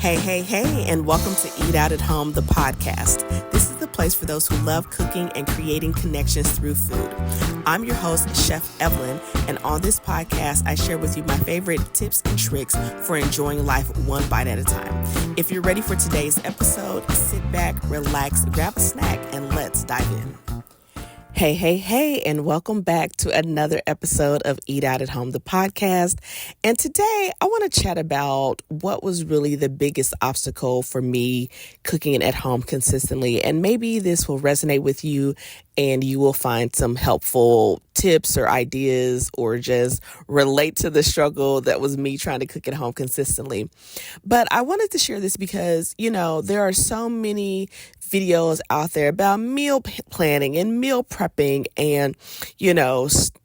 Hey, and welcome to Eat Out at Home, the podcast. This is the place for those who love cooking and creating connections through food. I'm your host, Chef Evelyn, and on this podcast, I share with you my favorite tips and tricks for enjoying life one bite at a time. If you're ready for today's episode, sit back, relax, grab a snack, and let's dive in. Hey, and welcome back to another episode of Eat Out at Home, the podcast. And today I want to chat about what was really the biggest obstacle for me cooking at home consistently. And maybe this will resonate with you and you will find some helpful tips or ideas or just relate to the struggle that was me trying to cook at home consistently. But I wanted to share this because, there are so many videos out there about meal planning and meal prepping and,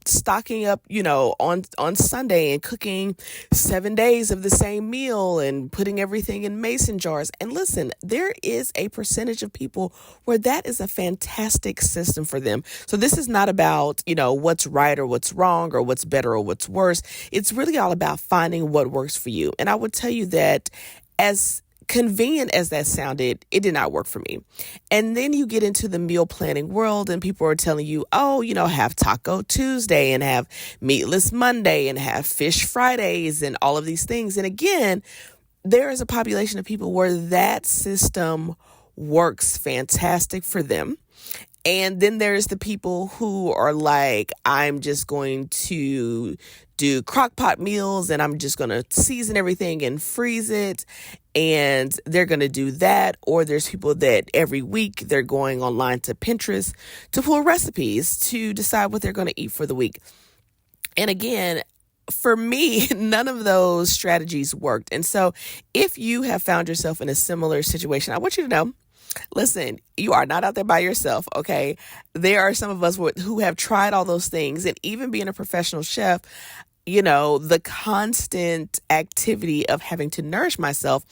stocking up, on Sunday and cooking 7 days of the same meal and putting everything in mason jars. And listen, there is a percentage of people where that is a fantastic system for them. So this is not about, what's right or what's wrong or what's better or what's worse. It's really all about finding what works for you. And I would tell you that as convenient as that sounded, it did not work for me. And then you get into the meal planning world and people are telling you, have Taco Tuesday and have Meatless Monday and have Fish Fridays and all of these things. And again, there is a population of people where that system works fantastic for them. And then there's the people who are like, I'm just going to do crock pot meals and I'm just going to season everything and freeze it. And they're going to do that. Or there's people that every week they're going online to Pinterest to pull recipes to decide what they're going to eat for the week. And again, for me, none of those strategies worked. And so if you have found yourself in a similar situation, I want you to know, listen, you are not out there by yourself, okay? There are some of us who have tried all those things. And even being a professional chef, the constant activity of having to nourish myself,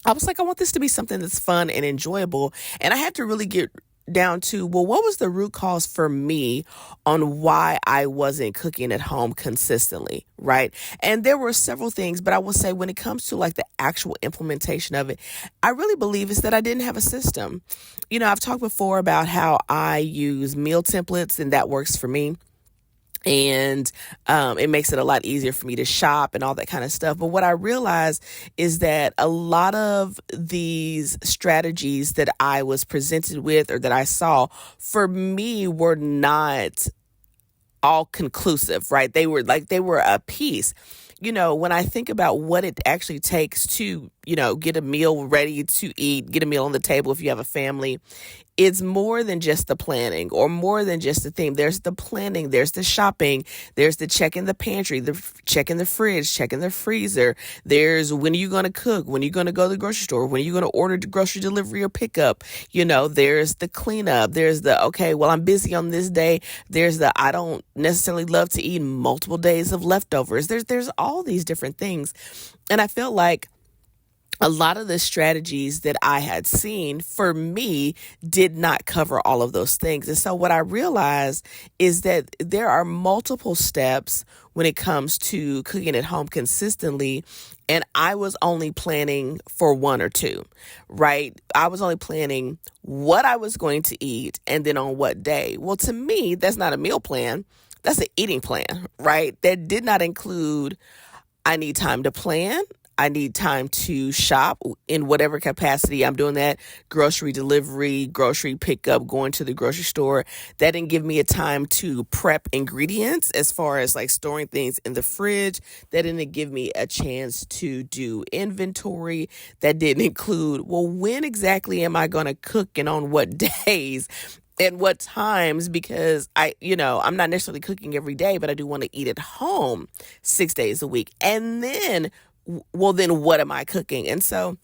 I was like, I want this to be something that's fun and enjoyable. And I had to really get down to, what was the root cause for me on why I wasn't cooking at home consistently, right? And there were several things, but I will say when it comes to like the actual implementation of it, I really believe is that I didn't have a system. I've talked before about how I use meal templates and that works for me. And it makes it a lot easier for me to shop and all that kind of stuff. But what I realized is that a lot of these strategies that I was presented with or that I saw for me were not all conclusive, right? They were a piece. When I think about what it actually takes to, get a meal ready to eat, get a meal on the table if you have a family, it's more than just the planning or more than just the theme. There's the planning, there's the shopping, there's the checking the pantry, the checking the fridge, checking the freezer. There's when are you going to cook, when are you going to go to the grocery store, when are you going to order the grocery delivery or pickup. There's the cleanup, there's the, I'm busy on this day. There's the, I don't necessarily love to eat multiple days of leftovers. There's all these different things. And I felt like a lot of the strategies that I had seen for me did not cover all of those things. And so what I realized is that there are multiple steps when it comes to cooking at home consistently. And I was only planning for one or two, right? I was only planning what I was going to eat and then on what day. Well, to me, that's not a meal plan. That's an eating plan, right? That did not include, I need time to plan. I need time to shop in whatever capacity I'm doing that. Grocery delivery, grocery pickup, going to the grocery store. That didn't give me a time to prep ingredients as far as like storing things in the fridge. That didn't give me a chance to do inventory. That didn't include, when exactly am I going to cook and on what days? And what times, because I'm not necessarily cooking every day, but I do want to eat at home 6 days a week. And then what am I cooking? And so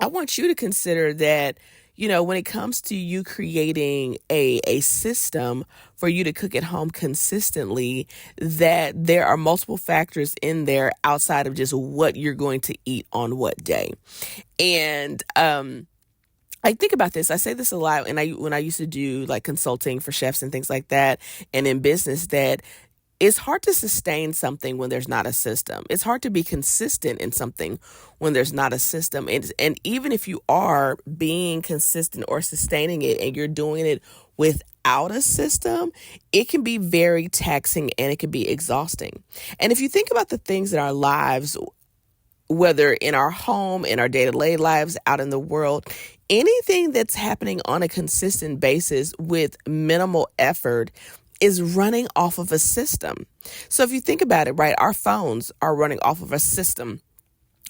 I want you to consider that, when it comes to you creating a system for you to cook at home consistently, that there are multiple factors in there outside of just what you're going to eat on what day. And, I think about this. I say this a lot when I used to do like consulting for chefs and things like that, and in business, that it's hard to sustain something when there's not a system. It's hard to be consistent in something when there's not a system. And even if you are being consistent or sustaining it and you're doing it without a system, it can be very taxing and it can be exhausting. And if you think about the things in our lives, whether in our home, in our day-to-day lives, out in the world, anything that's happening on a consistent basis with minimal effort is running off of a system. So if you think about it, right, our phones are running off of a system.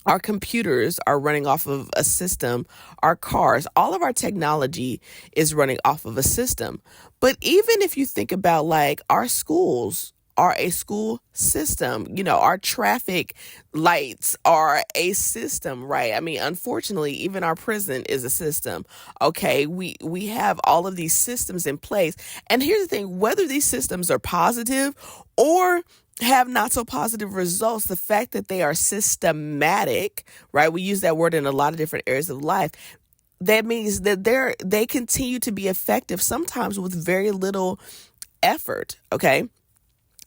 Our computers are running off of a system. Our cars, all of our technology is running off of a system. But even if you think about like our schools are a school system, our traffic lights are a system, right? I mean, unfortunately, even our prison is a system. Okay, we have all of these systems in place. And here's the thing, whether these systems are positive or have not so positive results, the fact that they are systematic, right? We use that word in a lot of different areas of life. That means that they continue to be effective, sometimes with very little effort, okay?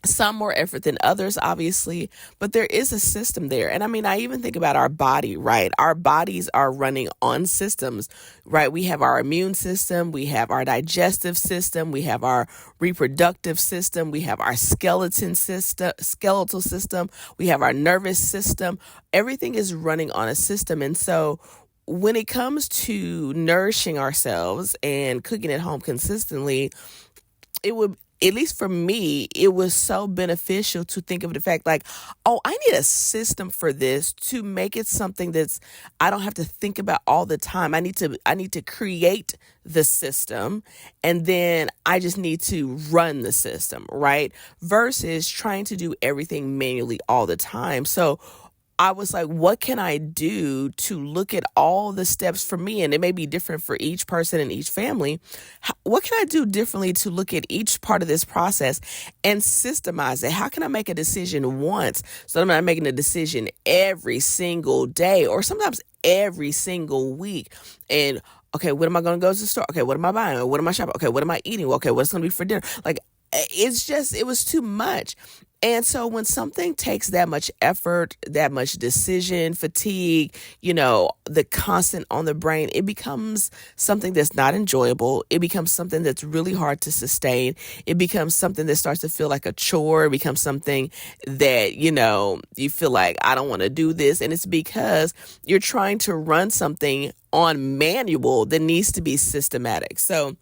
Some more effort than others, obviously, but there is a system there. And I mean, I even think about our body, right? Our bodies are running on systems, right? We have our immune system, we have our digestive system, we have our reproductive system, we have our skeletal system, we have our nervous system. Everything is running on a system. And so when it comes to nourishing ourselves and cooking at home consistently, it would, at least for me, it was so beneficial to think of the fact like, oh, I need a system for this to make it something that's I don't have to think about all the time. I need to create the system, and then I just need to run the system, right? Versus trying to do everything manually all the time. So I was like, what can I do to look at all the steps for me? And it may be different for each person and each family. What can I do differently to look at each part of this process and systemize it? How can I make a decision once so I'm not making a decision every single day or sometimes every single week? And okay, when am I going to go to the store? Okay, what am I buying? What am I shopping? Okay, what am I eating? Okay, what's going to be for dinner? Like, it was too much. And so when something takes that much effort, that much decision fatigue, the constant on the brain, it becomes something that's not enjoyable. It becomes something that's really hard to sustain. It becomes something that starts to feel like a chore. It becomes something that, you feel like, I don't want to do this. And it's because you're trying to run something on manual that needs to be systematic. So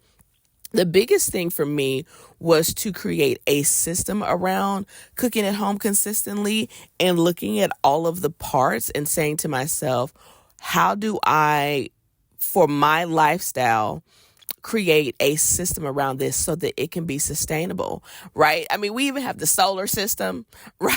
the biggest thing for me was to create a system around cooking at home consistently and looking at all of the parts and saying to myself, how do I, for my lifestyle, create a system around this so that it can be sustainable, right? I mean, we even have the solar system, right?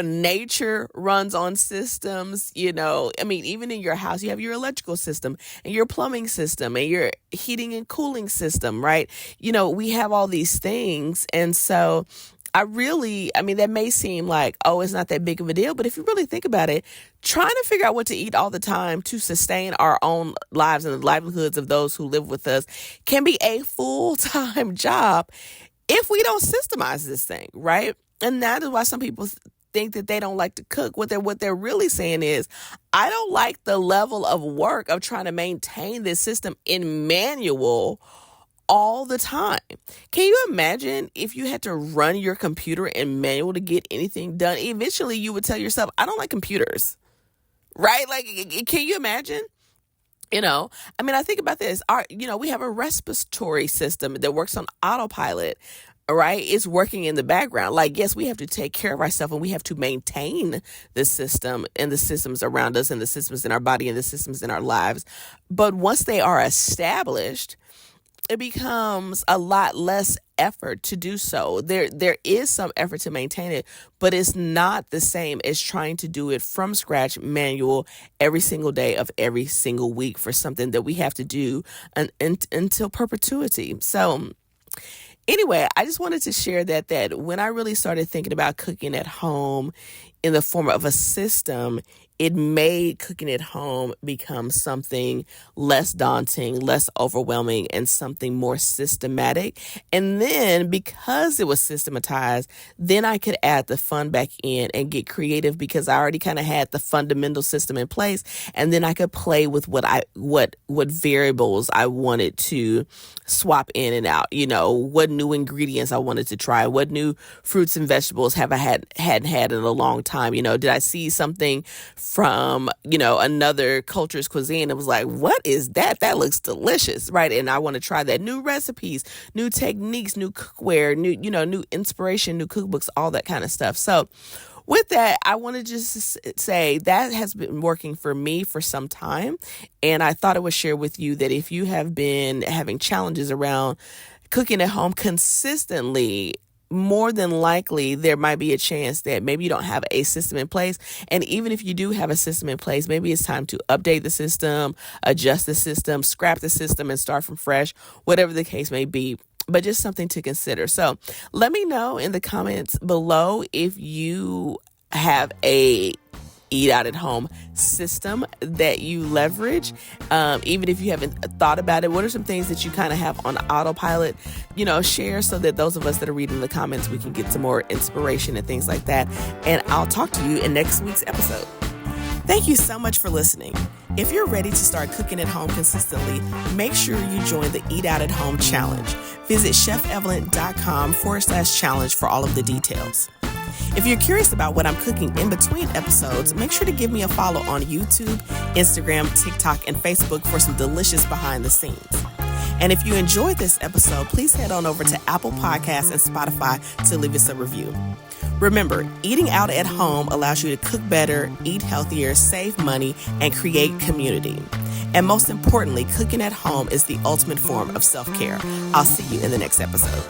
Nature runs on systems, I mean, even in your house, you have your electrical system and your plumbing system and your heating and cooling system, right? We have all these things. And so that may seem like, oh, it's not that big of a deal. But if you really think about it, trying to figure out what to eat all the time to sustain our own lives and the livelihoods of those who live with us can be a full-time job if we don't systemize this thing, right? And that is why some people think that they don't like to cook. What they're really saying is, I don't like the level of work of trying to maintain this system in manual all the time. Can you imagine if you had to run your computer in manual to get anything done? Eventually you would tell yourself, I don't like computers, right? Like, can you imagine? I think about this. We have a respiratory system that works on autopilot, right? It's working in the background. Like, yes, we have to take care of ourselves and we have to maintain the system and the systems around us and the systems in our body and the systems in our lives. But once they are established, it becomes a lot less effort to do so. There is some effort to maintain it, but it's not the same as trying to do it from scratch, manual, every single day of every single week for something that we have to do until perpetuity. So anyway, I just wanted to share that when I really started thinking about cooking at home in the form of a system, it made cooking at home become something less daunting, less overwhelming, and something more systematic. And then because it was systematized, then I could add the fun back in and get creative because I already kind of had the fundamental system in place. And then I could play with what variables I wanted to swap in and out, what new ingredients I wanted to try, what new fruits and vegetables have I hadn't had in a long time. Did I see something from, another culture's cuisine? It was like, what is that? That looks delicious, right? And I want to try that. New recipes, new techniques, new cookware, new inspiration, new cookbooks, all that kind of stuff. So with that, I want to just say that has been working for me for some time. And I thought I would share with you that if you have been having challenges around cooking at home consistently, more than likely, there might be a chance that maybe you don't have a system in place. And even if you do have a system in place, maybe it's time to update the system, adjust the system, scrap the system, and start from fresh, whatever the case may be. But just something to consider. So let me know in the comments below if you have a eat out at home system that you leverage. Even if you haven't thought about it, what are some things that you kind of have on autopilot? Share so that those of us that are reading the comments, we can get some more inspiration and things like that. And I'll talk to you in next week's episode. Thank you so much for listening. If you're ready to start cooking at home consistently, make sure you join the Eat Out at Home Challenge. Visit chefevelyn.com/challenge for all of the details. If you're curious about what I'm cooking in between episodes, make sure to give me a follow on YouTube, Instagram, TikTok, and Facebook for some delicious behind the scenes. And if you enjoyed this episode, please head on over to Apple Podcasts and Spotify to leave us a review. Remember, eating out at home allows you to cook better, eat healthier, save money, and create community. And most importantly, cooking at home is the ultimate form of self-care. I'll see you in the next episode.